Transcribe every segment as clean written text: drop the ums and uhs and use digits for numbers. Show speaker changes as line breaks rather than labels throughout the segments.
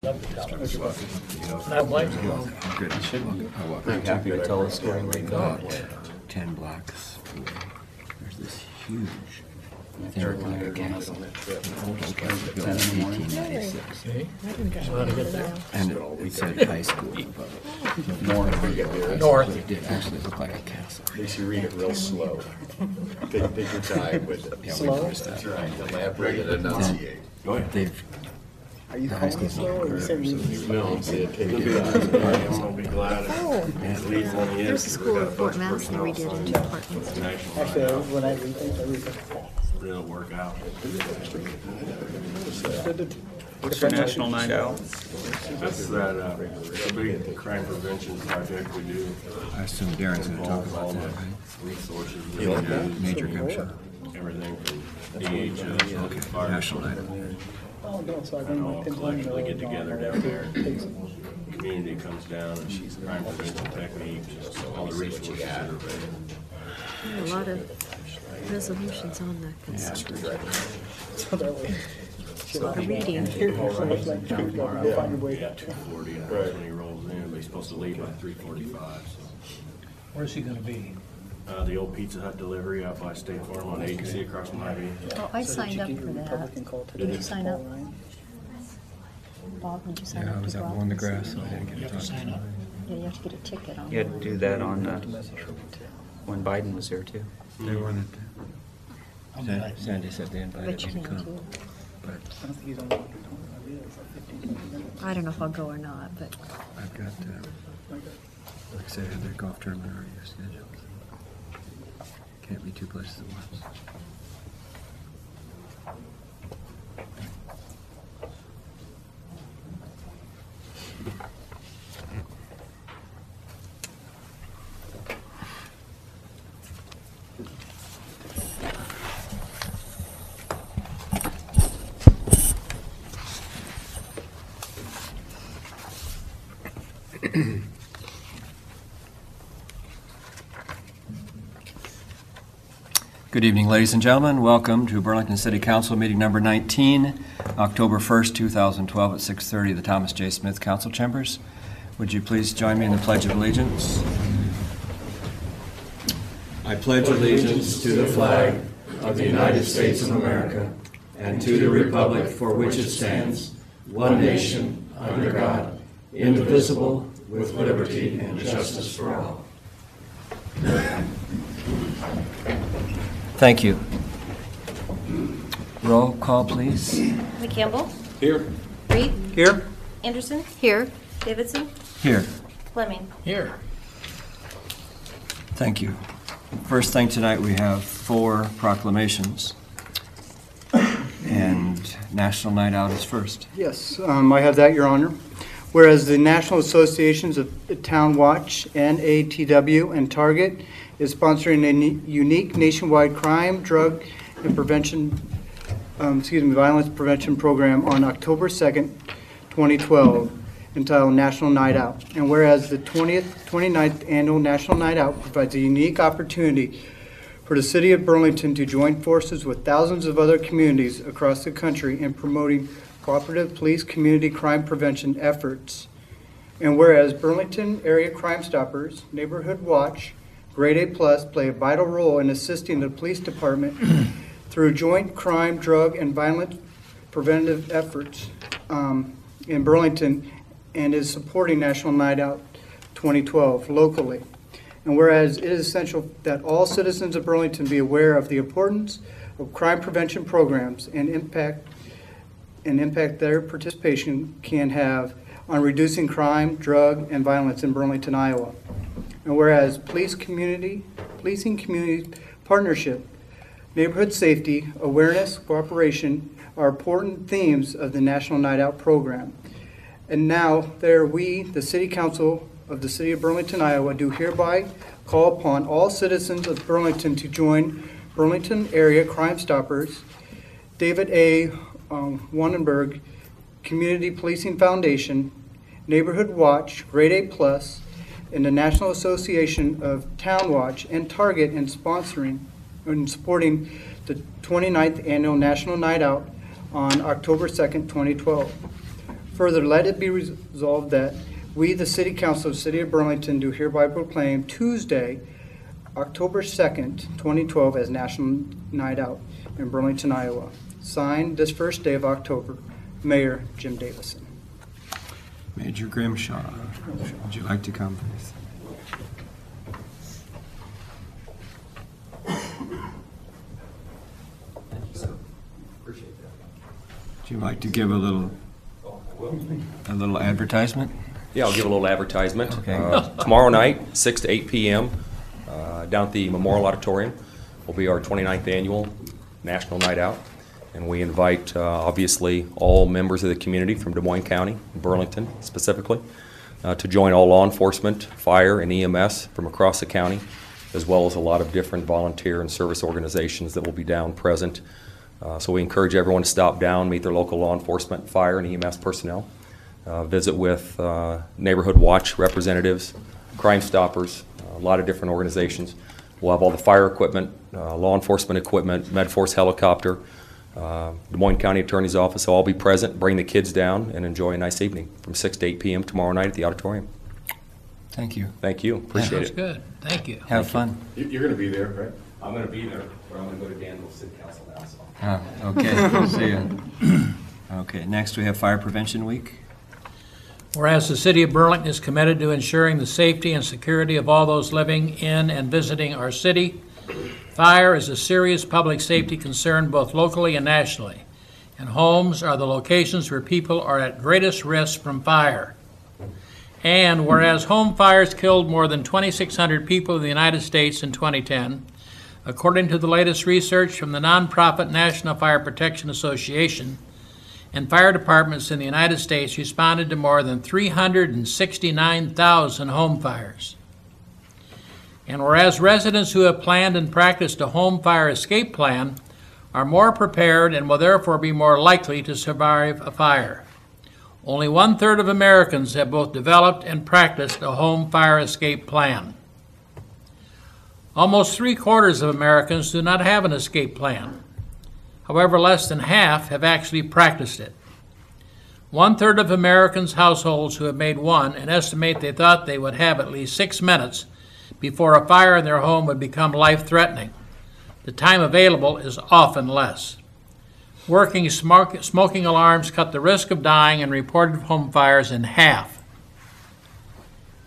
Not blame you.
Good.
I'm happy to tell a story like that.
10 blocks away. There's this huge, thing like a castle. An old castle built in 1896.
See? So how to get there?
And it said high school above it.
North.
It did actually look like a castle.
Makes you read it real slow. Take your time with it.
Yeah, we noticed
That's
that.
right. Elaborate and enunciate.
They've
Are you calling it slow or you said you?
No, I'm saying take your time.
I'll be glad.
Oh,
There's a school in Fort Mass that redid it into apartments.
actually, when I read things, I read them.
It'll work out.
What's your national night out?
That's that big crime prevention project we do.
I assume Darren's going to talk
All
about
the
that, right?
resources,
Major gunshot.
everything from DHS, fire.
National night out.
Oh, no, so I
And
bring my
all
pins on.
collectively get together down there. Community comes down and she's crime prevention techniques, all the resources that are available.
A lot of resolutions on that consent.
So that way.
A lot of reading.
So much like trees, but I'll find a way
Yeah,
to.
2:40, and when he rolls in, but he's supposed to leave by 3:45, so.
Where's he gonna be?
The old Pizza Hut delivery out by State Farm on Agency across from Hy-Vee.
Oh, I signed up for that.
Republican call today.
Did you sign up?
Ryan.
Bob, did you sign
Yeah,
up
I was
to
out
go
mowing the
out?
grass, so I didn't get to talk to him.
Yeah, you have to get a ticket on
You had to do that on, when Biden was there too.
They wanted to. Sandy said they invited
But you
me to
can
come.
too.
But
I don't think he's on. It's like 15 minutes.
I don't know if I'll go or not, but
I've got, like I said, I had their golf tournament already scheduled. Can't be two places at once. Good evening, ladies and gentlemen. Welcome to Burlington City Council meeting number 19, October 1st, 2012 at 6:30, the Thomas J. Smith Council Chambers. Would you please join me in the Pledge of Allegiance? I pledge allegiance to the flag of the United States of America and to the republic for which it stands, one nation, under God, indivisible, with liberty and justice for all. Thank you. Roll call, please.
McCampbell?
Here.
Reed?
Here.
Anderson?
here.
Davidson?
Here.
Fleming?
Here.
Thank you. First thing tonight, we have 4 proclamations. And National Night Out is first.
Yes, I have that, Your Honor. Whereas the National Associations of Town Watch, NATW, and Target is sponsoring a unique nationwide crime, drug, and violence prevention program on October 2nd, 2012, entitled National Night Out. And whereas the 29th Annual National Night Out provides a unique opportunity for the City of Burlington to join forces with thousands of other communities across the country in promoting cooperative police community crime prevention efforts. And whereas Burlington Area Crime Stoppers, Neighborhood Watch, Grade A Plus play a vital role in assisting the police department through joint crime, drug, and violence preventative efforts in Burlington, and is supporting National Night Out 2012 locally. And whereas it is essential that all citizens of Burlington be aware of the importance of crime prevention programs and impact their participation can have on reducing crime, drug, and violence in Burlington, Iowa. And whereas policing community partnership, neighborhood safety, awareness, cooperation are important themes of the National Night Out program. And now, there we, the City Council of the City of Burlington, Iowa, do hereby call upon all citizens of Burlington to join Burlington Area Crime Stoppers, David A. Wannenberg Community Policing Foundation, Neighborhood Watch, Grade A Plus, and the National Association of Town Watch and Target in sponsoring and supporting the 29th Annual National Night Out on October 2nd, 2012. Further, let it be resolved that we, the City Council of the City of Burlington, do hereby proclaim Tuesday, October 2nd, 2012 as National Night Out in Burlington, Iowa. Signed this first day of October, Mayor Jim Davison.
Major Grimshaw, would you like to come, please? Would you like to give a little advertisement?
Yeah, I'll give a little advertisement.
Okay.
Tomorrow night, 6 to 8 p.m., down at the Memorial Auditorium will be our 29th annual National Night Out. And we invite, obviously, all members of the community from Des Moines County, Burlington specifically, to join all law enforcement, fire, and EMS from across the county, as well as a lot of different volunteer and service organizations that will be down present. So we encourage everyone to stop down, meet their local law enforcement, fire, and EMS personnel, visit with neighborhood watch representatives, Crime Stoppers, a lot of different organizations. We'll have all the fire equipment, law enforcement equipment, MedForce helicopter, Des Moines County Attorney's Office. So I'll be present, bring the kids down, and enjoy a nice evening from 6 to 8 p.m. tomorrow night at the auditorium.
Thank you.
Thank you. Appreciate
That's
it.
good. Thank you.
Have fun.
You're going to be there, right?
I'm going to be there, but I'm going to go to Danville City Council now. So.
Okay, see you. Okay, next we have Fire Prevention Week.
Whereas the City of Burlington is committed to ensuring the safety and security of all those living in and visiting our city, fire is a serious public safety concern both locally and nationally, and homes are the locations where people are at greatest risk from fire. And whereas home fires killed more than 2,600 people in the United States in 2010, according to the latest research from the nonprofit National Fire Protection Association, and fire departments in the United States responded to more than 369,000 home fires. And whereas residents who have planned and practiced a home fire escape plan are more prepared and will therefore be more likely to survive a fire. Only 1/3 of Americans have both developed and practiced a home fire escape plan. Almost 3/4 of Americans do not have an escape plan. However, less than half have actually practiced it. 1/3 of Americans' households who have made one and estimate they thought they would have at least 6 minutes before a fire in their home would become life-threatening. The time available is often less. Working smoking alarms cut the risk of dying in reported home fires in half.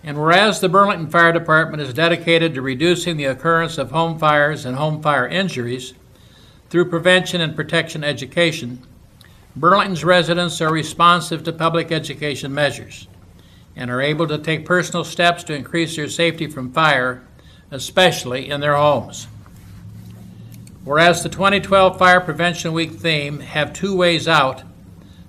And whereas the Burlington Fire Department is dedicated to reducing the occurrence of home fires and home fire injuries through prevention and protection education, Burlington's residents are responsive to public education measures and are able to take personal steps to increase their safety from fire, especially in their homes. Whereas the 2012 Fire Prevention Week theme, Have Two Ways Out,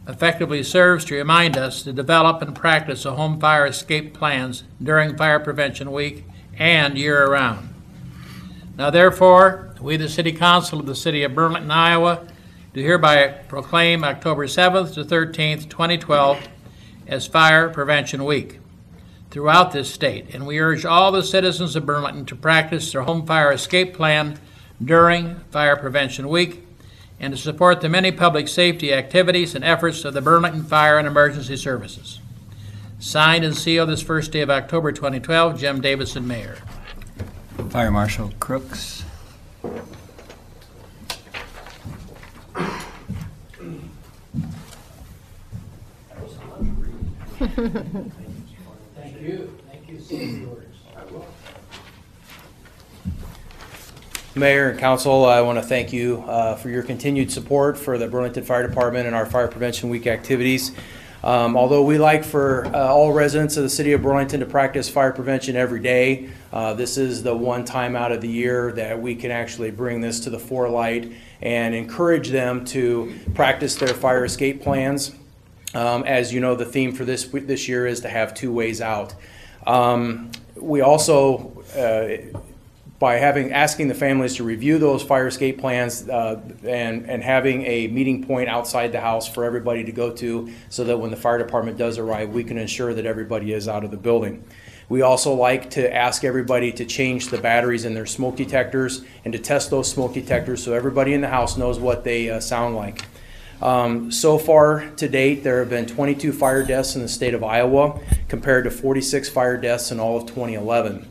effectively serves to remind us to develop and practice a home fire escape plans during Fire Prevention Week and year-round. Now therefore, we, the City Council of the City of Burlington, Iowa, do hereby proclaim October 7th to 13th, 2012 as Fire Prevention Week throughout this state, and we urge all the citizens of Burlington to practice their home fire escape plan during Fire Prevention Week and to support the many public safety activities and efforts of the Burlington Fire and Emergency Services. Signed and sealed this first day of October 2012, Jim Davison, Mayor.
Fire Marshal Crooks.
Thank you. Thank you, City Orders.
Mayor and Council, I want to thank you for your continued support for the Burlington Fire Department and our Fire Prevention Week activities. Although we like for all residents of the City of Burlington to practice fire prevention every day, this is the one time out of the year that we can actually bring this to the forelight and encourage them to practice their fire escape plans. As you know, the theme for this year is to have two ways out. We also by asking the families to review those fire escape plans and having a meeting point outside the house for everybody to go to so that when the fire department does arrive, we can ensure that everybody is out of the building. We also like to ask everybody to change the batteries in their smoke detectors and to test those smoke detectors so everybody in the house knows what they sound like. So far to date, there have been 22 fire deaths in the state of Iowa compared to 46 fire deaths in all of 2011.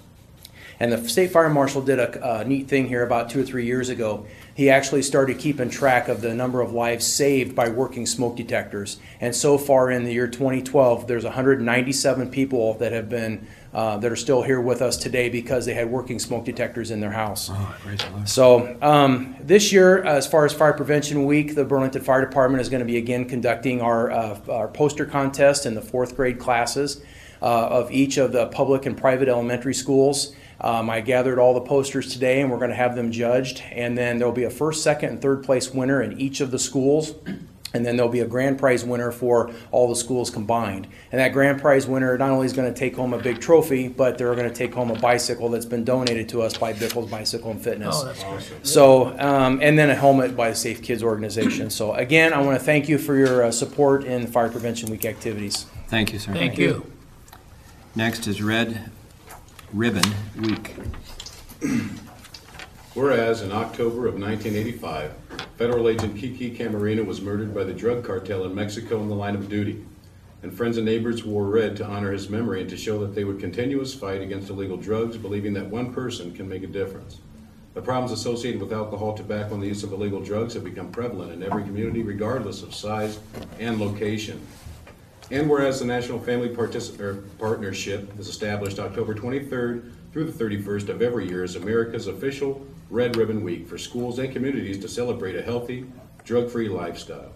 And the state fire marshal did a neat thing here about 2 or 3 years ago. He actually started keeping track of the number of lives saved by working smoke detectors. And so far in the year 2012, there's 197 people that have been that are still here with us today because they had working smoke detectors in their house.
Oh, praise the Lord.
So this year, as far as Fire Prevention Week, the Burlington Fire Department is going to be again conducting our poster contest in the 4th grade classes of each of the public and private elementary schools. I gathered all the posters today, and we're going to have them judged. And then there'll be a first, second, and third place winner in each of the schools. And then there'll be a grand prize winner for all the schools combined. And that grand prize winner not only is going to take home a big trophy, but they're going to take home a bicycle that's been donated to us by Bickle's Bicycle and Fitness.
Oh, that's great.
So, and then a helmet by the Safe Kids organization. So again, I want to thank you for your support in Fire Prevention Week activities.
Thank you, sir.
Thank you.
Next is Red Ribbon Week.
Whereas in October of 1985, federal agent Kiki Camarena was murdered by the drug cartel in Mexico in the line of duty, and friends and neighbors wore red to honor his memory and to show that they would continue his fight against illegal drugs, believing that one person can make a difference. The problems associated with alcohol, tobacco, and the use of illegal drugs have become prevalent in every community, regardless of size and location. And whereas the National Family Partnership is established October 23rd through the 31st of every year as America's official Red Ribbon Week for schools and communities to celebrate a healthy, drug-free lifestyle.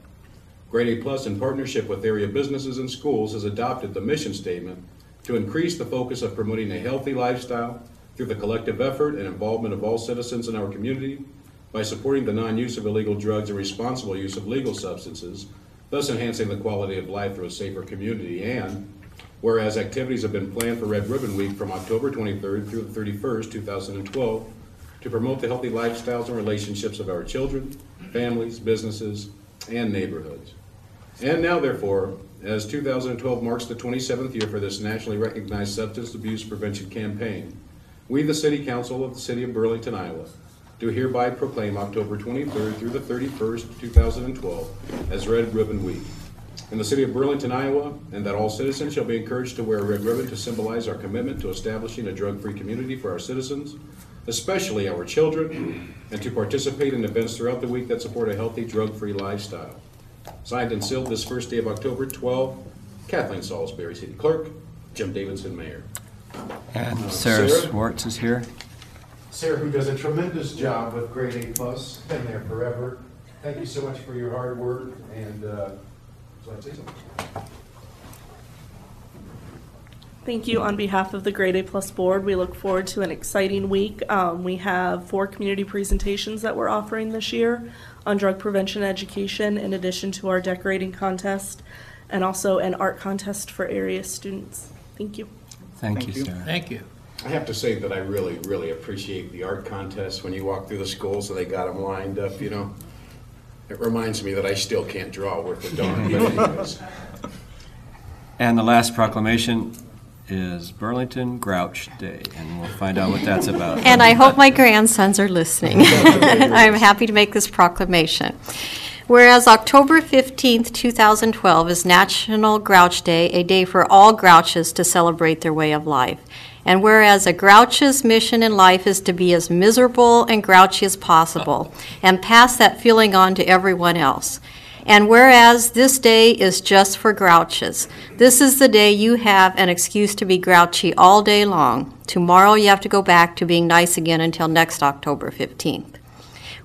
Grade A Plus, in partnership with area businesses and schools, has adopted the mission statement to increase the focus of promoting a healthy lifestyle through the collective effort and involvement of all citizens in our community by supporting the non-use of illegal drugs and responsible use of legal substances, thus enhancing the quality of life through a safer community. And whereas activities have been planned for Red Ribbon Week from October 23rd through the 31st, 2012, to promote the healthy lifestyles and relationships of our children, families, businesses, and neighborhoods. And now, therefore, as 2012 marks the 27th year for this nationally recognized substance abuse prevention campaign, we, the City Council of the City of Burlington, Iowa, do hereby proclaim October 23rd through the 31st, 2012 as Red Ribbon Week in the City of Burlington, Iowa, and that all citizens shall be encouraged to wear a red ribbon to symbolize our commitment to establishing a drug-free community for our citizens, especially our children, and to participate in events throughout the week that support a healthy, drug-free lifestyle. Signed and sealed this first day of October 12, Kathleen Salisbury, City Clerk, Jim Davidson, Mayor.
And Sarah Swartz is here.
Sarah, who does a tremendous job with Grade A Plus, been there forever. Thank you so much for your hard work, and so I'd say something.
Thank you. On behalf of the Grade A Plus Board, we look forward to an exciting week. We have 4 community presentations that we're offering this year on drug prevention education, in addition to our decorating contest, and also an art contest for area students. Thank you.
Thank you, Sarah.
Thank you.
I have to say that I really, really appreciate the art contest when you walk through the schools and they got them lined up, you know. It reminds me that I still can't draw worth a darn, but anyways.
And the last proclamation is Burlington Grouch Day, and we'll find out what that's about.
And I hope my grandsons are listening. I'm happy to make this proclamation. Whereas October 15th, 2012 is National Grouch Day, a day for all grouches to celebrate their way of life. And whereas a grouch's mission in life is to be as miserable and grouchy as possible and pass that feeling on to everyone else. And whereas this day is just for grouches, this is the day you have an excuse to be grouchy all day long. Tomorrow you have to go back to being nice again until next October 15th.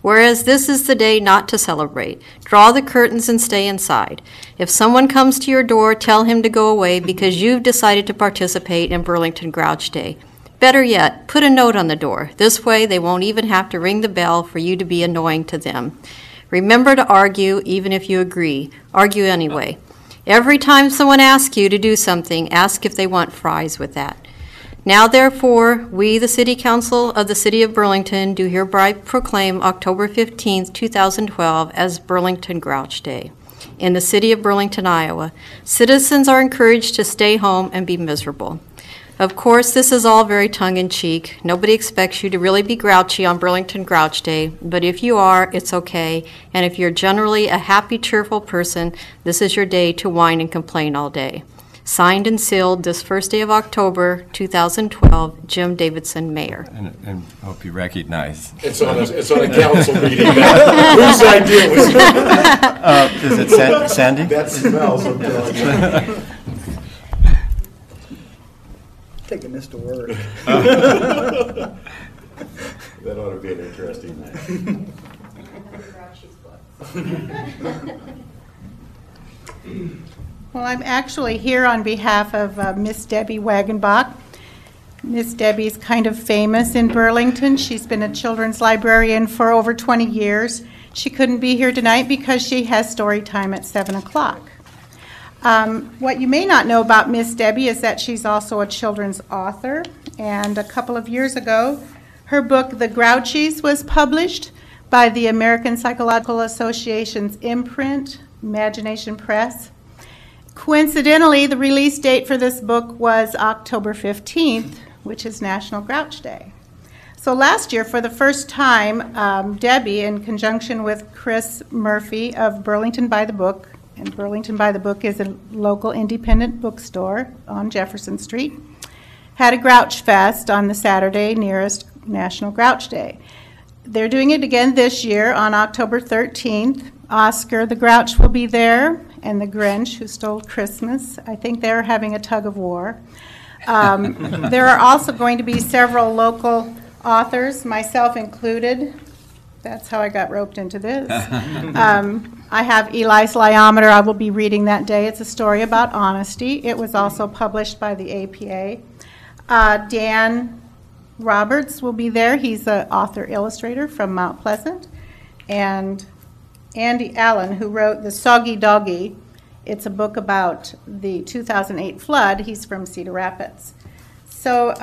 Whereas this is the day not to celebrate. Draw the curtains and stay inside. If someone comes to your door, tell him to go away because you've decided to participate in Burlington Grouch Day. Better yet, put a note on the door. This way they won't even have to ring the bell for you to be annoying to them. Remember to argue, even if you agree. Argue anyway. Every time someone asks you to do something, ask if they want fries with that. Now, therefore, we, the City Council of the City of Burlington, do hereby proclaim October 15th, 2012 as Burlington Grouch Day. In the City of Burlington, Iowa, citizens are encouraged to stay home and be miserable. Of course, this is all very tongue-in-cheek. Nobody expects you to really be grouchy on Burlington Grouch Day, but if you are, it's okay. And if you're generally a happy, cheerful person, this is your day to whine and complain all day. Signed and sealed this first day of October, 2012, Jim Davidson, Mayor.
And hope you recognize.
It's on a council meeting. Whose idea was that?
Is it Sandy?
That smells, I'm telling you.
Taking this to work.
That ought to be an interesting night.
Well, I'm actually here on behalf of Miss Debbie Wagenbach. Miss Debbie's kind of famous in Burlington. She's been a children's librarian for over 20 years. She couldn't be here tonight because she has story time at 7 o'clock. What you may not know about Miss Debbie is that she's also a children's author, and a couple of years ago, her book, The Grouchies, was published by the American Psychological Association's imprint, Imagination Press. Coincidentally, the release date for this book was October 15th, which is National Grouch Day. So last year, for the first time, Debbie, in conjunction with Chris Murphy of Burlington by the Book, and Burlington by the Book is a local independent bookstore on Jefferson Street, had a Grouch Fest on the Saturday nearest National Grouch Day. They're doing it again this year on October 13th. Oscar the Grouch will be there, and the Grinch who stole Christmas. I think they're having a tug of war. There are also going to be several local authors, myself included. That's how I got roped into this. I have Eli's Lyometer I will be reading that day. It's a story about honesty. It was also published by the APA. Dan Roberts will be there. He's an author-illustrator from Mount Pleasant. And Andy Allen, who wrote The Soggy Doggy. It's a book about the 2008 flood. He's from Cedar Rapids. So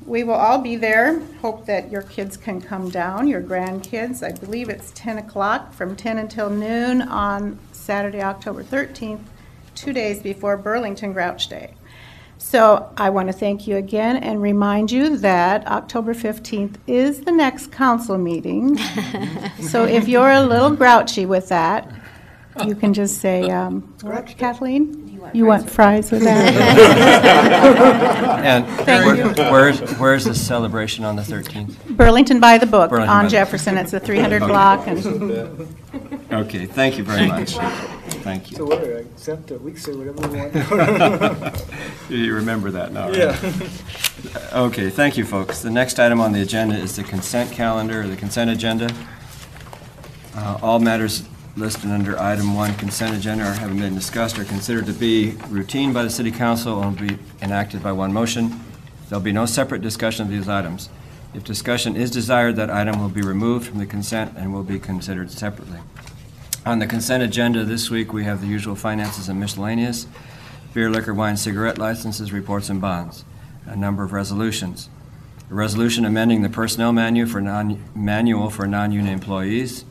we will all be there. Hope that your kids can come down, your grandkids. I believe it's 10 o'clock from 10 until noon on Saturday, October 13th, 2 days before Burlington Grouch Day. So I want to thank you again and remind you that October 15th is the next council meeting. So if you're a little grouchy with that, you can just say, what, Kathleen? You want fries with that?
And
Thank you.
Where's the celebration on the 13th?
Burlington by the Book
Burlington by
on
the-
Jefferson. It's a 300 block. And
Okay, thank you very much. Thank
So
you.
what, accept it, we can say whatever we want.
You remember that now, right?
Yeah.
Okay, thank you, folks. The next item on the agenda is the consent calendar, or the consent agenda. All matters listed under item 1 consent agenda or having been discussed are considered to be routine by the City Council and will be enacted by one motion. There'll be no separate discussion of these items. If discussion is desired, that item will be removed from the consent and will be considered separately. On the consent agenda this week, we have the usual finances and miscellaneous, beer, liquor, wine, cigarette licenses, reports, and bonds, a number of resolutions. A resolution amending the personnel manual for non-union employees,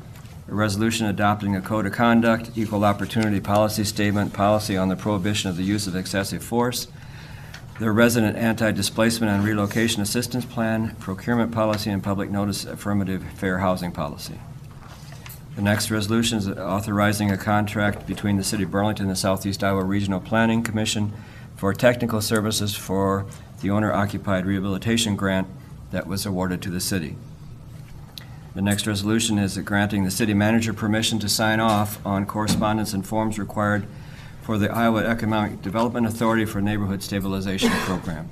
a resolution adopting a code of conduct, equal opportunity policy statement, policy on the prohibition of the use of excessive force, the resident anti-displacement and relocation assistance plan, procurement policy, and public notice affirmative fair housing policy. The next resolution is authorizing a contract between the City of Burlington and the Southeast Iowa Regional Planning Commission for technical services for the owner-occupied rehabilitation grant that was awarded to the city. The next resolution is granting the city manager permission to sign off on correspondence and forms required for the Iowa Economic Development Authority for Neighborhood Stabilization Program.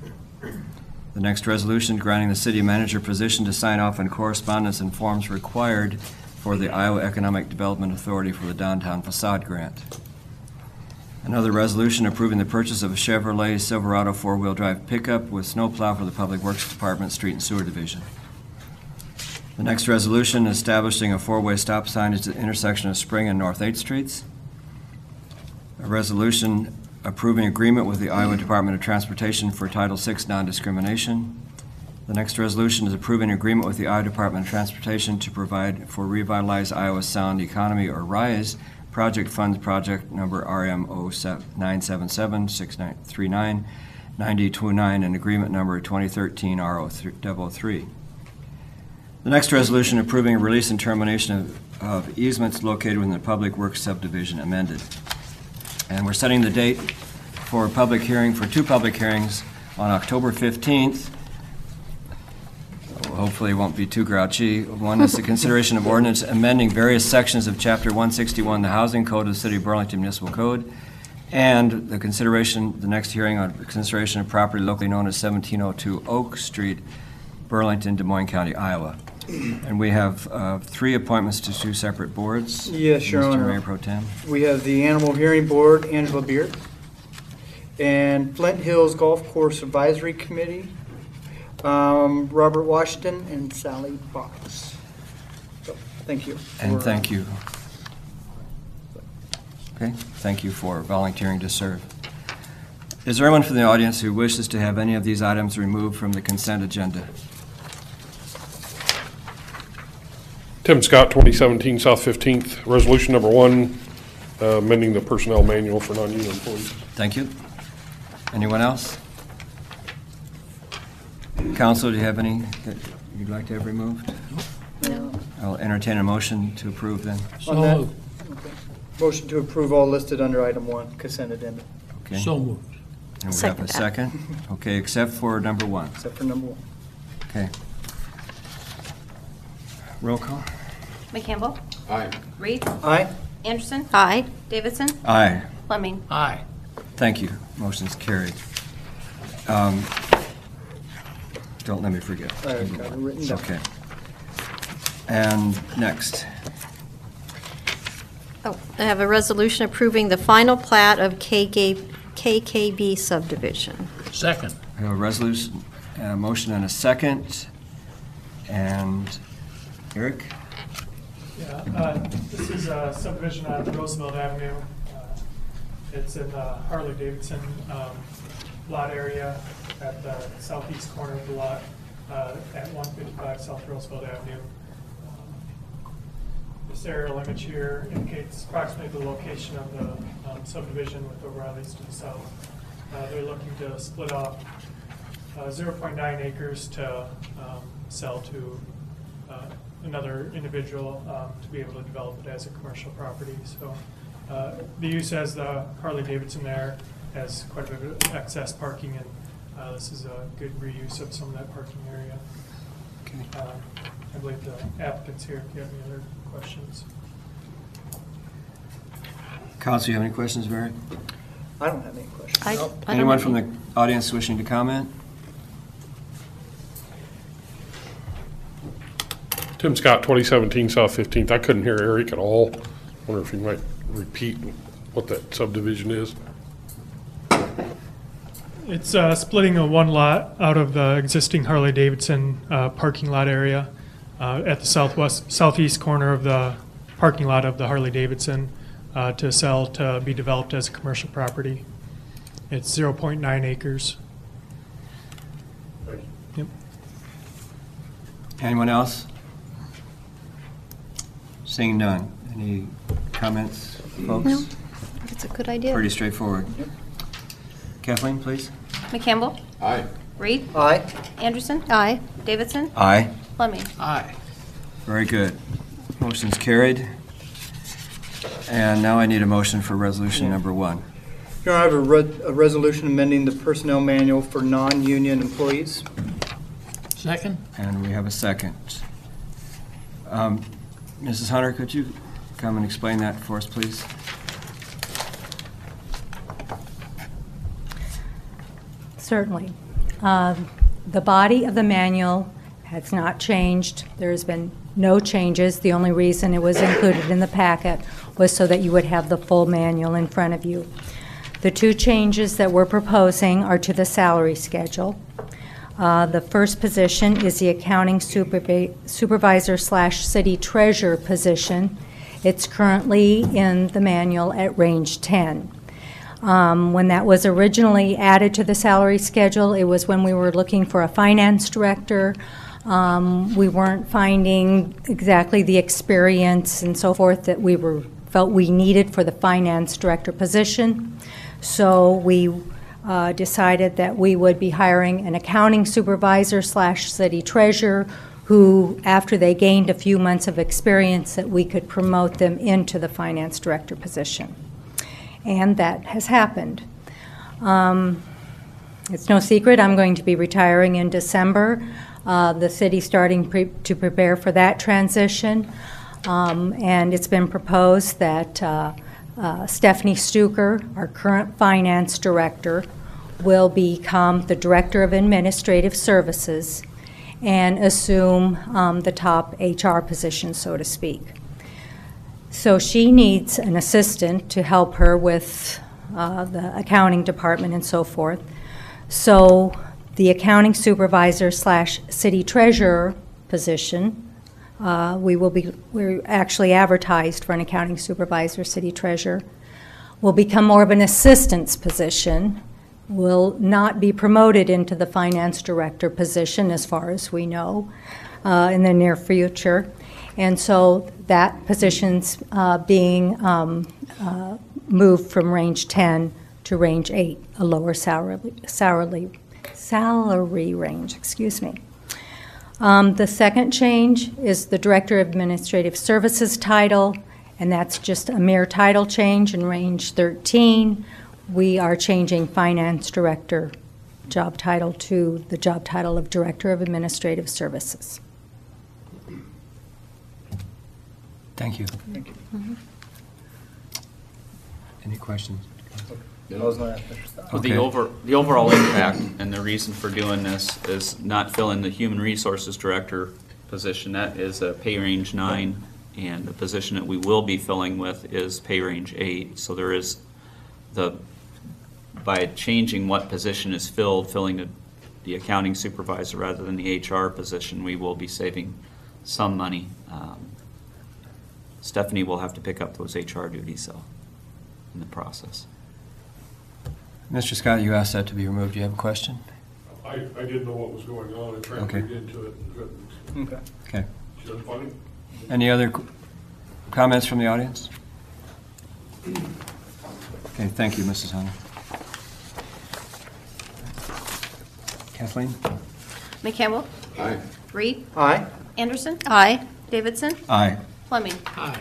The next resolution granting the city manager position to sign off on correspondence and forms required for the Iowa Economic Development Authority for the Downtown Facade Grant. Another resolution approving the purchase of a Chevrolet Silverado four-wheel drive pickup with snowplow for the Public Works Department, Street and Sewer Division. The next resolution establishing a four-way stop sign at the intersection of Spring and North 8th Streets. A resolution approving agreement with the Iowa Department of Transportation for Title VI non-discrimination. The next resolution is approving agreement with the Iowa Department of Transportation to provide for Revitalize Iowa Sound Economy, or RISE, project funds project number RM 0977-6939, 9029 and agreement number 2013 R003. The next resolution approving a release and termination of easements located within the Public Works subdivision amended. And we're setting the date for two public hearings on October 15th. Hopefully it won't be too grouchy. One is the consideration of ordinance amending various sections of Chapter 161, the Housing Code of the City of Burlington Municipal Code, and the next hearing on consideration of property locally known as 1702 Oak Street, Burlington, Des Moines County, Iowa. And we have 3 appointments to 2 separate boards.
Yes, Your Honor.
Mr. Mayor Pro Tem.
We have the Animal Hearing Board, Angela Beard, and Flint Hills Golf Course Advisory Committee, Robert Washington and Sally Box. So, thank you.
And thank you. Okay, thank you for volunteering to serve. Is there anyone from the audience who wishes to have any of these items removed from the consent agenda?
Tim Scott, 2017 South 15th, resolution number 1, amending the personnel manual for non-union employees.
Thank you. Anyone else? Council, do you have any that you'd like to have removed?
No.
I'll entertain a motion to approve then.
On that, okay. Motion to approve all listed under item 1, consent addendum.
Okay.
So moved.
And we have a second? Okay, except for number 1.
Except for number 1.
Okay. Roll call?
McCampbell.
Aye.
Reed.
Aye.
Anderson.
Aye.
Davidson.
Aye.
Fleming.
Aye.
Thank you. Motion's carried. Don't let me forget.
I've got it written down.
Okay. And next.
Oh, I have a resolution approving the final plat of KKB subdivision.
Second.
We have a resolution, a motion and a second. And Eric?
Yeah, this is a subdivision on Roosevelt Avenue. It's in the Harley-Davidson lot area at the southeast corner of the lot at 155 South Roosevelt Avenue. This aerial image here indicates approximately the location of the subdivision with O'Reilly's to the south. They're looking to split off 0.9 acres to sell to another individual to be able to develop it as a commercial property. So the use has the Harley-Davidson there, has quite a bit of excess parking, and this is a good reuse of some of that parking area.
Okay.
I believe the applicant's here if you have any other questions.
Council, you have any questions, Mary?
I don't have any questions.
I don't
Anyone
have
from
any.
the audience wishing to comment?
Tim Scott, 2017 South 15th. I couldn't hear Eric at all. Wonder if you might repeat what that subdivision is.
It's splitting a one lot out of the existing Harley-Davidson parking lot area at the southeast corner of the parking lot of the Harley-Davidson to sell to be developed as a commercial property. It's 0.9 acres. Yep.
Anyone else? Seeing none. Any comments, folks?
No, it's a good idea.
Pretty straightforward. Kathleen, please.
McCampbell.
Aye.
Reed.
Aye.
Anderson.
Aye.
Davidson.
Aye.
Fleming.
Aye.
Very good. Motion's carried. And now I need a motion for resolution number 1.
Your Honor, I have a resolution amending the personnel manual for non-union employees.
Second.
And we have a second. Mrs. Hunter, could you come and explain that for us, please?
Certainly. The body of the manual has not changed. There's been no changes. The only reason it was included in the packet was so that you would have the full manual in front of you. The 2 changes that we're proposing are to the salary schedule. The first position is the accounting supervisor / city treasurer position. It's currently in the manual at range 10. When that was originally added to the salary schedule, it was when we were looking for a finance director. We weren't finding exactly the experience and so forth that we felt we needed for the finance director position. So we decided that we would be hiring an accounting supervisor / city treasurer who, after they gained a few months of experience, that we could promote them into the finance director position. And that has happened. It's no secret I'm going to be retiring in December. The city's starting to prepare for that transition. And it's been proposed that Stephanie Stuker, our current finance director, will become the director of administrative services and assume the top HR position, so to speak. So she needs an assistant to help her with the accounting department and so forth. So the accounting supervisor / city treasurer position, we're actually advertised for an accounting supervisor, city treasurer, will become more of an assistant's position, will not be promoted into the finance director position as far as we know in the near future. And so that position's being moved from range 10 to range 8, a lower salary range, excuse me. The second change is the Director of Administrative Services title, and that's just a mere title change in range 13. We are changing Finance Director job title to the job title of Director of Administrative Services.
Thank you.
Thank you.
Mm-hmm.
Any questions?
Well, the overall impact and the reason for doing this is not filling the human resources director position. That is a pay range 9, and the position that we will be filling with is pay range 8. So there is by changing what position is filling the accounting supervisor rather than the HR position, we will be saving some money. Stephanie will have to pick up those HR duties though in the process.
Mr. Scott, you asked that to be removed. Do you have a question?
I didn't know what was going on. I tried to read into it and couldn't.
Okay.
She was funny.
Any other comments from the audience? Okay, thank you, Mrs. Hunter. Kathleen?
McCampbell.
Aye.
Reed.
Aye.
Anderson.
Aye.
Davidson.
Aye.
Fleming.
Aye.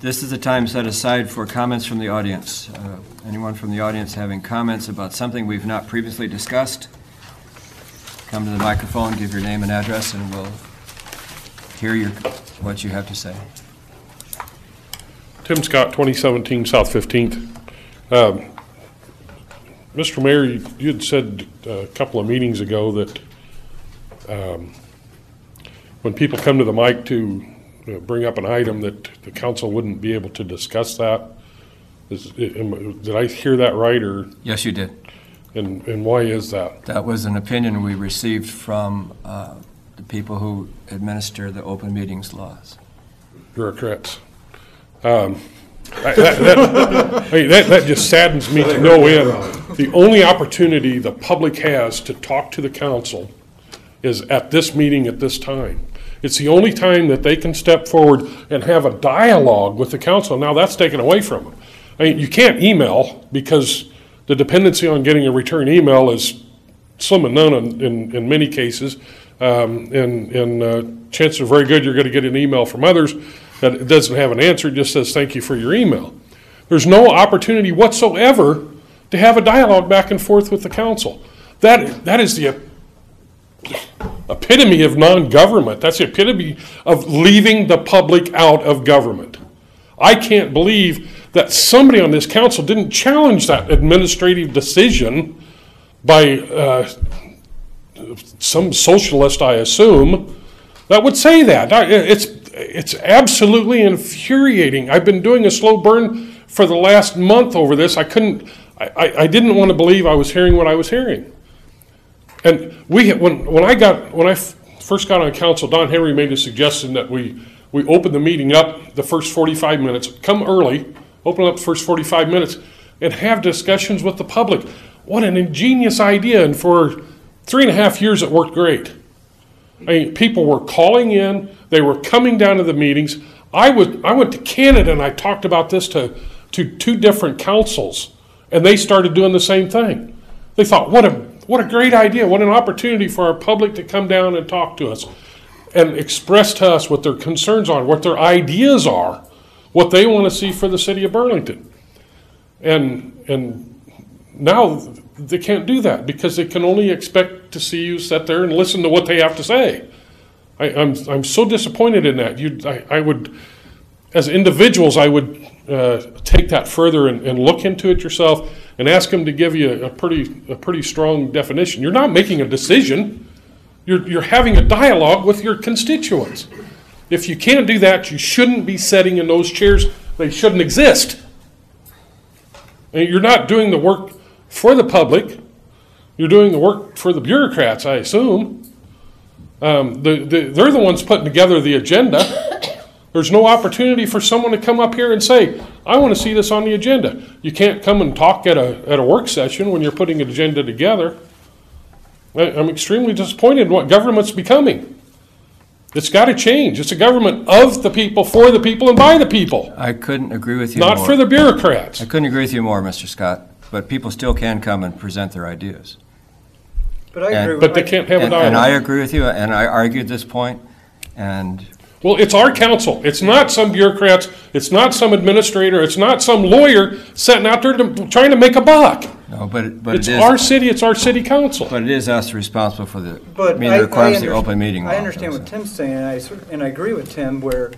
This is the time set aside for comments from the audience. Anyone from the audience having comments about something we've not previously discussed, come to the microphone, give your name and address, and we'll hear what you have to say.
Tim Scott, 2017 South 15th. Mr. Mayor, you had said a couple of meetings ago that when people come to the mic to bring up an item that the council wouldn't be able to discuss that. Did I hear that right? Or
Yes, you did.
And why is that?
That was an opinion we received from the people who administer the open meetings laws.
Bureaucrats. That just saddens me to no end. The only opportunity the public has to talk to the council is at this meeting at this time. It's the only time that they can step forward and have a dialogue with the council. Now that's taken away from them. I mean, you can't email because the dependency on getting a return email is slim and none in many cases. And chances are very good you're going to get an email from others that it doesn't have an answer, it just says thank you for your email. There's no opportunity whatsoever to have a dialogue back and forth with the council. That is the epitome of non-government. That's the epitome of leaving the public out of government. I can't believe that somebody on this council didn't challenge that administrative decision by some socialist, I assume, that would say that. It's absolutely infuriating. I've been doing a slow burn for the last month over this. I didn't want to believe I was hearing what I was hearing. And when I first got on council, Don Henry made a suggestion that we open the meeting up the first 45 minutes, come early, open up the first 45 minutes, and have discussions with the public. What an ingenious idea, and for 3.5 years it worked great. I mean, people were calling in, they were coming down to the meetings. I went to Canada and I talked about this to 2 different councils, And they started doing the same thing. They thought, what a great idea, what an opportunity for our public to come down and talk to us and express to us what their concerns are, what their ideas are, what they want to see for the city of Burlington. And now they can't do that because they can only expect to see you sit there and listen to what they have to say. I'm so disappointed in that. I would, as individuals, I would take that further and look into it yourself and ask them to give you a pretty strong definition. You're not making a decision. You're having a dialogue with your constituents. If you can't do that, you shouldn't be sitting in those chairs. They shouldn't exist. And you're not doing the work for the public. You're doing the work for the bureaucrats, I assume. They're the ones putting together the agenda. There's no opportunity for someone to come up here and say, I want to see this on the agenda. You can't come and talk at a work session when you're putting an agenda together. I'm extremely disappointed in what government's becoming. It's got to change. It's a government of the people, for the people, and by the people.
I couldn't agree with you
more. Not for the bureaucrats.
I couldn't agree with you more, Mr. Scott, but people still can come and present their ideas.
But I agree with
But they can't have a dialogue.
And I agree with you, and I argued this point, and...
Well, it's our council. It's not some bureaucrats. It's not some administrator. It's not some lawyer sitting out there trying to make a buck.
No, but
it's our city. It's our city council.
But it is us responsible for the
requirements
of the open meeting law.
I understand what Tim's saying, and I agree with Tim. Where,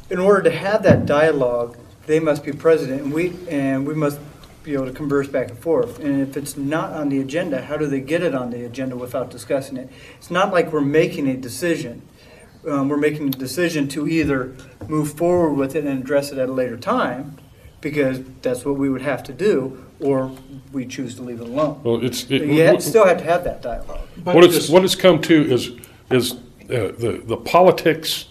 in order to have that dialogue, they must be president, and we must be able to converse back and forth. And if it's not on the agenda, how do they get it on the agenda without discussing it? It's not like we're making a decision. We're making a decision to either move forward with it and address it at a later time, because that's what we would have to do, or we choose to leave it alone.
Well, you
still have to have that dialogue.
What it's come to is the politics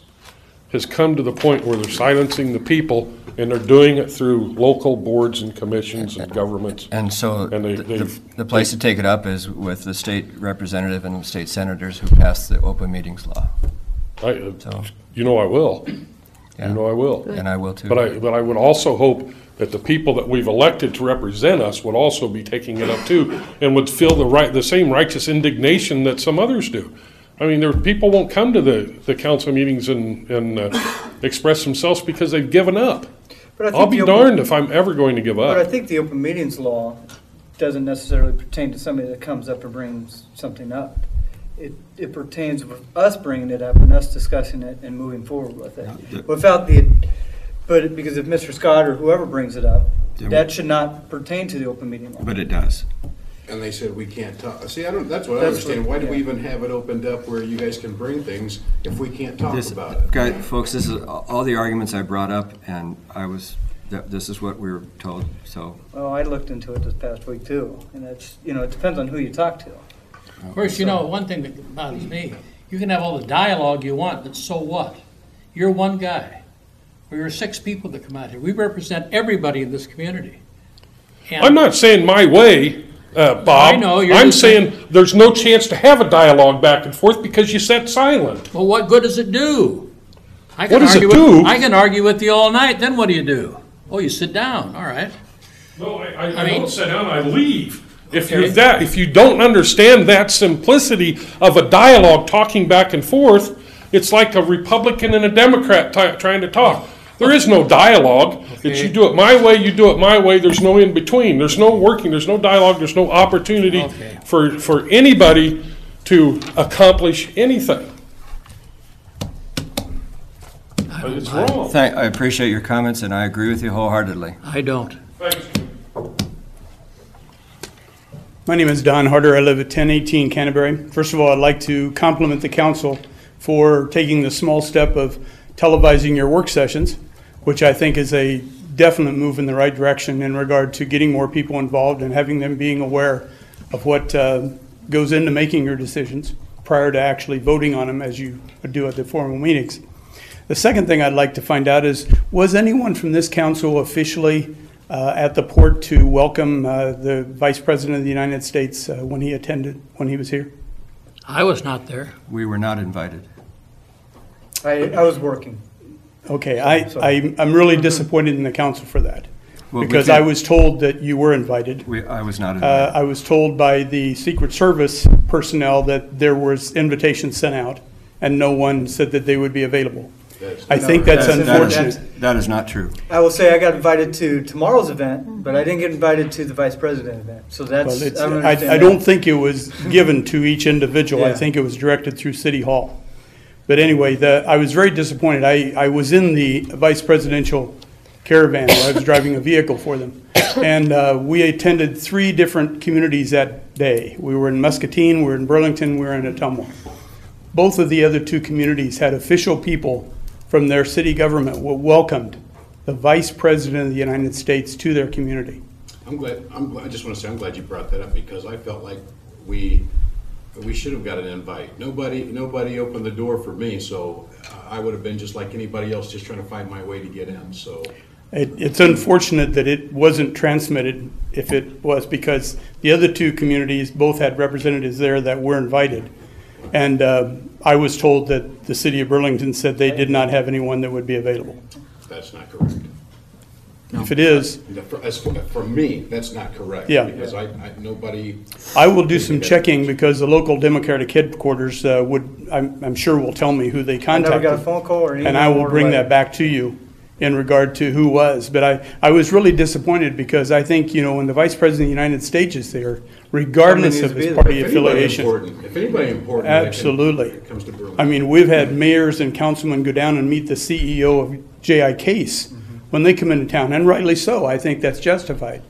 has come to the point where they're silencing the people, and they're doing it through local boards and commissions and governments.
And so the place to take it up is with the state representative and the state senators who passed the open meetings law.
You know I will.
Yeah.
You know I will.
And I will too.
But I would also hope that the people that we've elected to represent us would also be taking it up too, and would feel the same righteous indignation that some others do. I mean, people won't come to the council meetings and express themselves because they've given up. I'll be darned if I'm ever going to give up.
But I think the open meetings law doesn't necessarily pertain to somebody that comes up and brings something up. It pertains with us bringing it up and us discussing it and moving forward with it. Because if Mr. Scott or whoever brings it up, that should not pertain to the open meeting law.
But it does.
And they said we can't talk. See, that's what I understand. Why do we even have it opened up where you guys can bring things if we can't talk about it?
Folks, this is all the arguments I brought up, and this is what we were told. So.
Well, I looked into it this past week too, and it depends on who you talk to.
Of course, one thing that bothers me, you can have all the dialogue you want, but so what? You're one guy. We're 6 people that come out here. We represent everybody in this community. And
I'm not saying my way, Bob.
I know.
I'm saying there's no chance to have a dialogue back and forth because you sat silent.
Well, what good does it do?
What does it do?
I can argue with you all night. Then what do? Oh, you sit down. All right.
No, I don't sit down. I leave. If you don't understand that simplicity of a dialogue talking back and forth, it's like a Republican and a Democrat trying to talk. There is no dialogue. It's you do it my way, you do it my way. There's no in between. There's no working. There's no dialogue. There's no opportunity for anybody to accomplish anything. It's wrong.
I appreciate your comments, and I agree with you wholeheartedly.
I don't.
Thanks.
My name is Don Harder. I live at 1018 Canterbury. First of all, I'd like to compliment the council for taking the small step of televising your work sessions, which I think is a definite move in the right direction in regard to getting more people involved and having them being aware of what goes into making your decisions prior to actually voting on them as you do at the formal meetings. The second thing I'd like to find out is, was anyone from this council officially at the port to welcome the Vice President of the United States when he was here?
I was not there.
We were not invited.
I was working.
Okay, I'm really disappointed in the council for that.
Well, we
because
can't-
I was told that you were invited.
I was not invited.
I was told by the Secret Service personnel that there was invitations sent out, and no one said that they would be available. I think that's unfortunate.
That is not true.
I will say I got invited to tomorrow's event, but I didn't get invited to the vice president event. So that's,
Well, it's-
I don't
I
understand
don't
that.
think it was given to each individual. I
Yeah.
think it was directed through City Hall. But anyway, I was very disappointed. I was in the vice presidential caravan where I was driving a vehicle for them. And we attended 3 different communities that day. We were in Muscatine, we were in Burlington, we were in Ottumwa. Both of the other 2 communities had official people from their city government who welcomed the vice president of the United States to their community.
I just want to say, I'm glad you brought that up, because I felt like we should have got an invite. Nobody opened the door for me, so I would have been just like anybody else, just trying to find my way to get in, so.
It's unfortunate that it wasn't transmitted, if it was, because the other 2 communities both had representatives there that were invited. And I was told that the city of Burlington said they did not have anyone that would be available.
That's not correct.
If it is,
For me, that's not correct.
Yeah.
Because nobody.
I will do some checking, because the local Democratic headquarters I'm sure will tell me who they
I never
contacted.
got a phone call or anything.
And I will bring that back to you in regard to who was. But I was really disappointed, because I think, when the Vice President of the United States is there, regardless of his party affiliation.
If anybody important.
Absolutely.
It comes to Burlington.
I mean, we've had mayors and councilmen go down and meet the CEO of J.I. Case when they come into town, and rightly so. I think that's justified.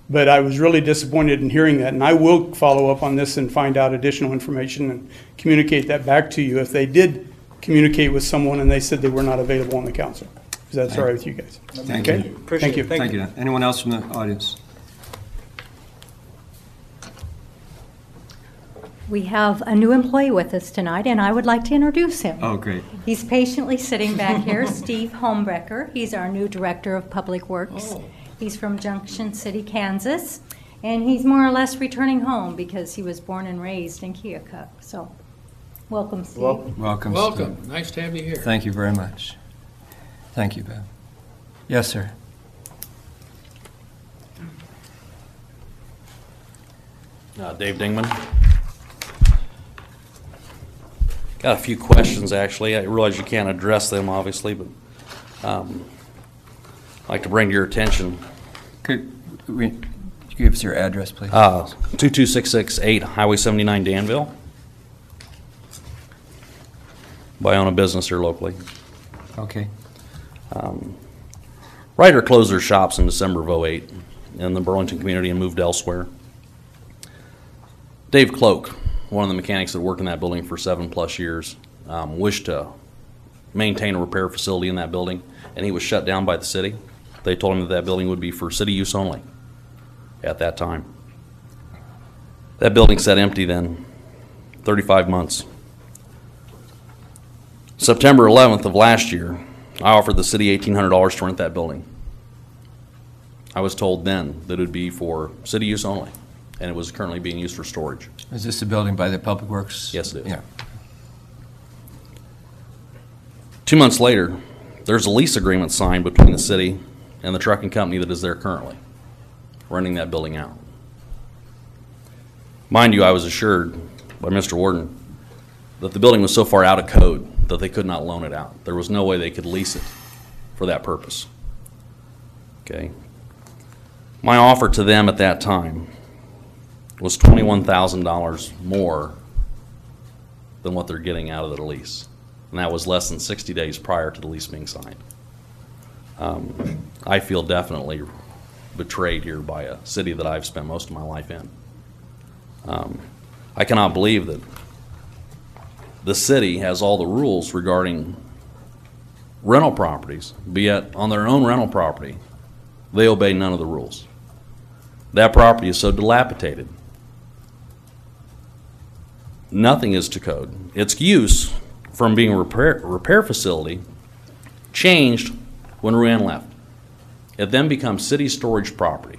But I was really disappointed in hearing that, and I will follow up on this and find out additional information and communicate that back to you if they did communicate with someone and they said they were not available on the council. Is that all right with you guys?
Thank
Okay?
you.
Thank you.
Thank you. Anyone else from the audience?
We have a new employee with us tonight, and I would like to introduce him.
Oh, great.
He's patiently sitting back here, Steve Homebrecker. He's our new Director of Public Works. He's from Junction City, Kansas, and he's more or less returning home because he was born and raised in Keokuk. So, welcome, Steve.
Welcome.
Welcome.
Steve.
Nice to have you here.
Thank you very much. Thank you, Bev. Yes, sir.
Dave Dingman. Got a few questions, actually. I realize you can't address them, obviously, but I'd like to bring to your attention.
Could you give us your address, please?
22668 Highway 79, Danville. I own a business here locally.
Okay.
Ryder closed their shops in December of '08 in the Burlington community and moved elsewhere. Dave Cloak, one of the mechanics that worked in that building for 7+ years, wished to maintain a repair facility in that building, and he was shut down by the city. They told him that that building would be for city use only at that time. That building sat empty then 35 months. September 11th of last year, I offered the city $1,800 to rent that building. I was told then that it would be for city use only, and it was currently being used for storage.
Is this a building by the Public Works?
Yes, it is.
Yeah.
2 months later, there's a lease agreement signed between the city and the trucking company that is there currently, renting that building out. Mind you, I was assured by Mr. Warden that the building was so far out of code that they could not loan it out. There was no way they could lease it for that purpose. Okay. My offer to them at that time was $21,000 more than what they're getting out of the lease. And that was less than 60 days prior to the lease being signed. I feel definitely betrayed here by a city that I've spent most of my life in. I cannot believe that the city has all the rules regarding rental properties, be it on their own rental property, they obey none of the rules. That property is so dilapidated. Nothing is to code. Its use from being a repair facility changed when Ruan left. It then becomes city storage property.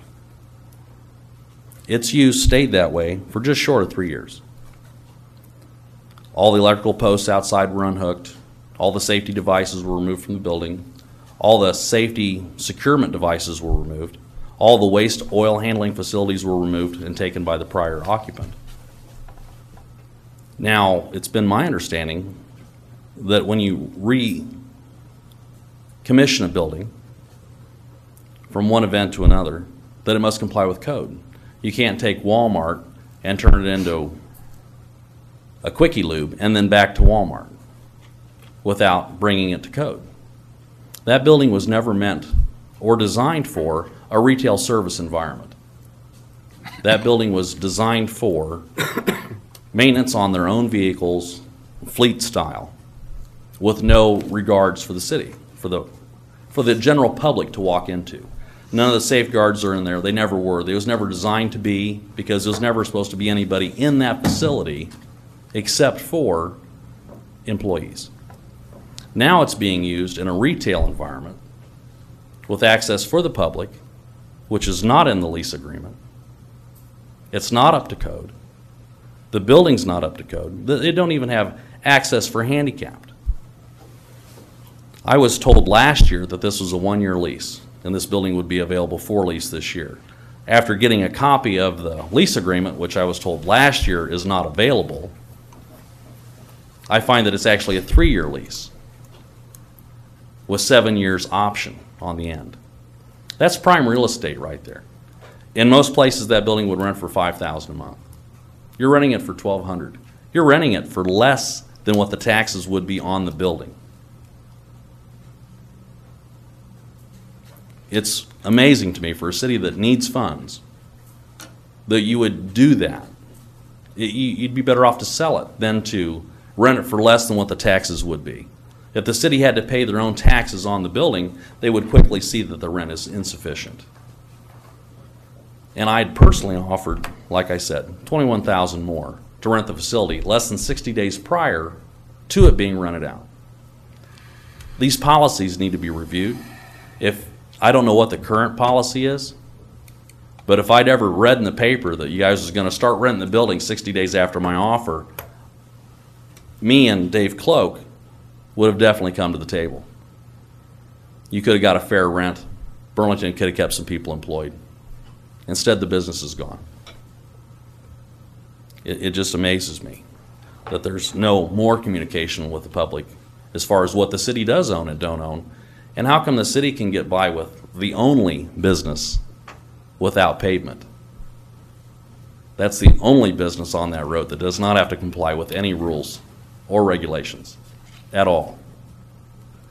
Its use stayed that way for just short of 3 years. All the electrical posts outside were unhooked. All the safety devices were removed from the building. All the safety securement devices were removed. All the waste oil handling facilities were removed and taken by the prior occupant. Now, it's been my understanding that when you recommission a building from one event to another, that it must comply with code. You can't take Walmart and turn it into a Quickie Lube and then back to Walmart without bringing it to code. That building was never meant or designed for a retail service environment. That building was designed for maintenance on their own vehicles, fleet style, with no regards for the city, for the general public to walk into. None of the safeguards are in there. They never were. It was never designed to be, because there was never supposed to be anybody in that facility except for employees. Now it's being used in a retail environment with access for the public, which is not in the lease agreement. It's not up to code. The building's not up to code. They don't even have access for handicapped. I was told last year that this was a one-year lease, and this building would be available for lease this year. After getting a copy of the lease agreement, which I was told last year is not available, I find that it's actually a 3-year lease with 7 years option on the end. That's prime real estate right there. In most places, that building would rent for $5,000 a month. You're renting it for $1,200. You're renting it for less than what the taxes would be on the building. It's amazing to me for a city that needs funds that you would do that. You'd be better off to sell it than to rent it for less than what the taxes would be. If the city had to pay their own taxes on the building, they would quickly see that the rent is insufficient. And I'd personally offered, like I said, $21,000 more to rent the facility less than 60 days prior to it being rented out. These policies need to be reviewed. I don't know what the current policy is, but if I'd ever read in the paper that you guys was going to start renting the building 60 days after my offer, me and Dave Cloak would have definitely come to the table. You could have got a fair rent. Burlington could have kept some people employed. Instead, the business is gone. It just amazes me that there's no more communication with the public as far as what the city does own and don't own. And how come the city can get by with the only business without pavement? That's the only business on that road that does not have to comply with any rules or regulations at all.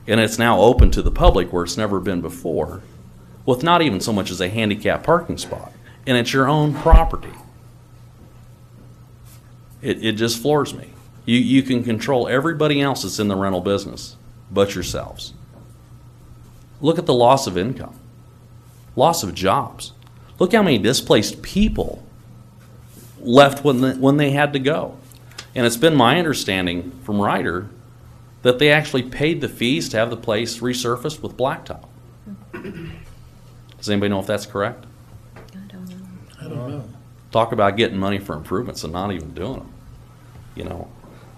And it's now open to the public where it's never been before, with not even so much as a handicap parking spot. And it's your own property. It just floors me. You can control everybody else that's in the rental business but yourselves. Look at the loss of income, loss of jobs. Look how many displaced people left when they had to go. And it's been my understanding from Ryder that they actually paid the fees to have the place resurfaced with blacktop. Does anybody know if that's correct?
I don't know.
Talk about getting money for improvements and not even doing them. You know,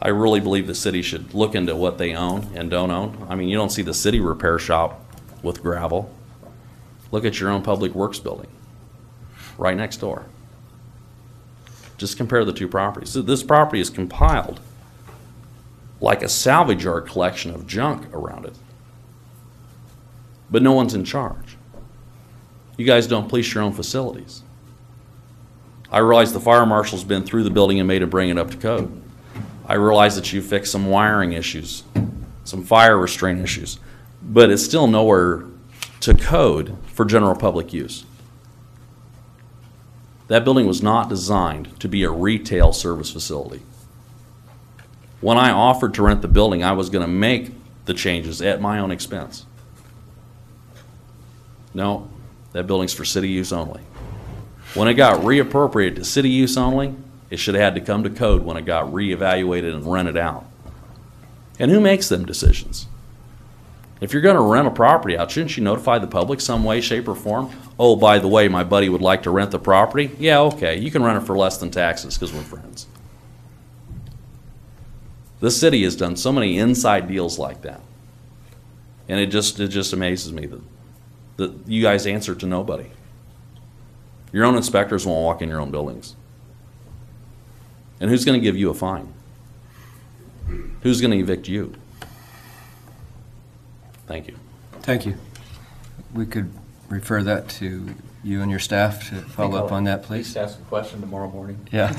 I really believe the city should look into what they own and don't own. I mean, you don't see the city repair shop with gravel. Look at your own public works building right next door. Just compare the two properties. So this property is compiled like a salvage yard collection of junk around it. But no one's in charge. You guys don't police your own facilities. I realize the fire marshal's been through the building and made him bring it up to code. I realize that you fixed some wiring issues, some fire restraint issues, but it's still nowhere to code for general public use. That building was not designed to be a retail service facility. When I offered to rent the building, I was going to make the changes at my own expense. No, that building's for city use only. When it got reappropriated to city use only, it should have had to come to code when it got reevaluated and rented out. And who makes them decisions? If you're going to rent a property out, shouldn't you notify the public some way, shape, or form? Oh, by the way, my buddy would like to rent the property. Yeah, okay, you can rent it for less than taxes because we're friends. This city has done so many inside deals like that. And it just amazes me that you guys answer to nobody. Your own inspectors won't walk in your own buildings. And who's going to give you a fine? Who's going to evict you? Thank you.
Thank you. We could refer that to you and your staff to follow up on that, please.
Please ask a question tomorrow morning.
Yeah.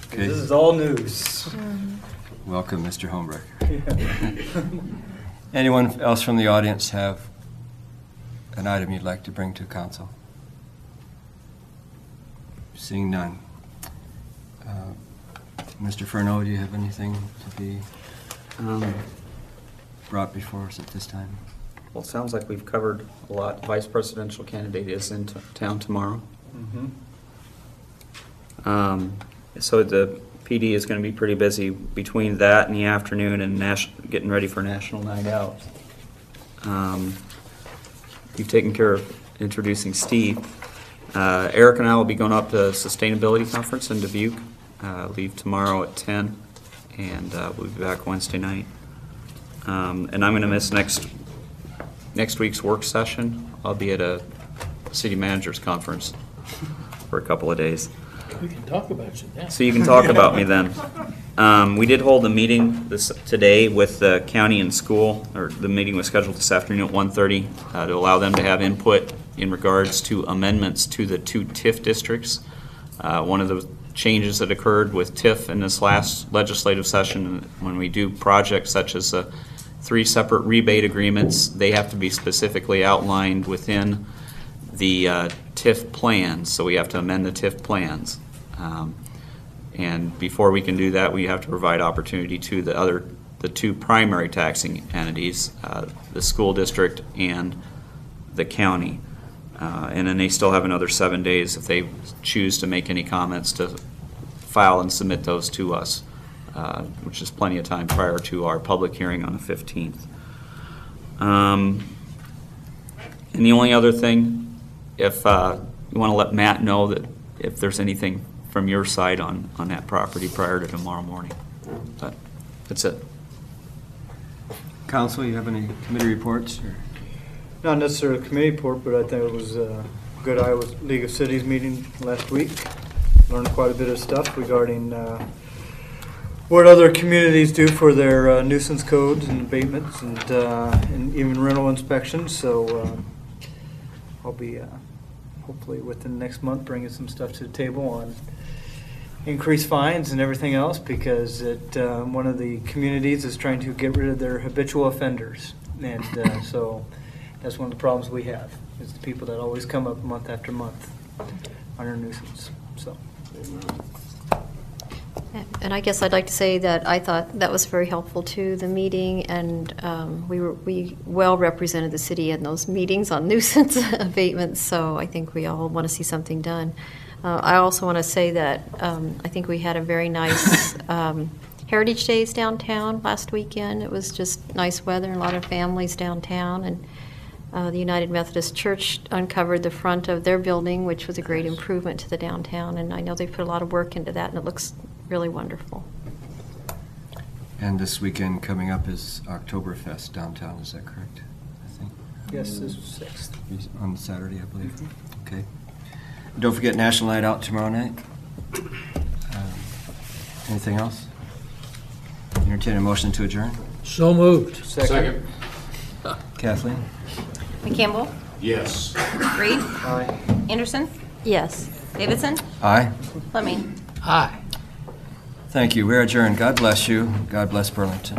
Okay.
This is all news.
Welcome, Mr. Homebrecker. Anyone else from the audience have an item you'd like to bring to council? Seeing none. Mr. Furneaux, do you have anything to be brought before us at this time?
Well, it sounds like we've covered a lot. Vice presidential candidate is in town tomorrow. So the PD is going to be pretty busy between that and the afternoon and getting ready for National Night Out. You've taken care of introducing Steve. Eric and I will be going up to the Sustainability Conference in Dubuque. Leave tomorrow at 10, and we'll be back Wednesday night. And I'm going to miss next week's work session. I'll be at a city managers conference for a couple of days.
We can talk about you then.
So you can talk about me then. We did hold a meeting today with the county and school, or the meeting was scheduled this afternoon at 1:30 to allow them to have input in regards to amendments to the 2 TIF districts. One of the changes that occurred with TIF in this last legislative session, when we do projects such as 3 separate rebate agreements, they have to be specifically outlined within the TIF plans, so we have to amend the TIF plans. And before we can do that, we have to provide opportunity to the 2 primary taxing entities, the school district and the county. And then they still have another 7 days if they choose to make any comments to file and submit those to us, which is plenty of time prior to our public hearing on the 15th. And the only other thing, if you want to let Matt know that if there's anything from your side on that property prior to tomorrow morning. But that's it.
Council, you have any committee reports? Or?
Not necessarily a committee report, but I think it was a good Iowa League of Cities meeting last week. Learned quite a bit of stuff regarding what other communities do for their nuisance codes and abatements and even rental inspections. So I'll be hopefully within the next month bringing some stuff to the table on increased fines and everything else, because one of the communities is trying to get rid of their habitual offenders. And so that's one of the problems we have, is the people that always come up month after month on our nuisance. So.
And I guess I'd like to say that I thought that was very helpful to the meeting, and we well represented the city in those meetings on nuisance abatements, so I think we all want to see something done. I also want to say that I think we had a very nice Heritage Days downtown last weekend. It was just nice weather and a lot of families downtown, and the United Methodist Church uncovered the front of their building, which was a great improvement to the downtown, and I know they put a lot of work into that, and it looks really wonderful.
And this weekend coming up is Oktoberfest downtown, is that correct? I think.
Yes, this is 6th.
On Saturday, I believe. Okay. Don't forget National Night Out tomorrow night. Anything else? Entertain a motion to adjourn.
So moved.
Second.
Kathleen?
McCampbell?
Yes.
Reed?
Aye.
Anderson?
Yes.
Davidson?
Aye.
Fleming?
Aye.
Thank you. We're adjourned. God bless you. God bless Burlington.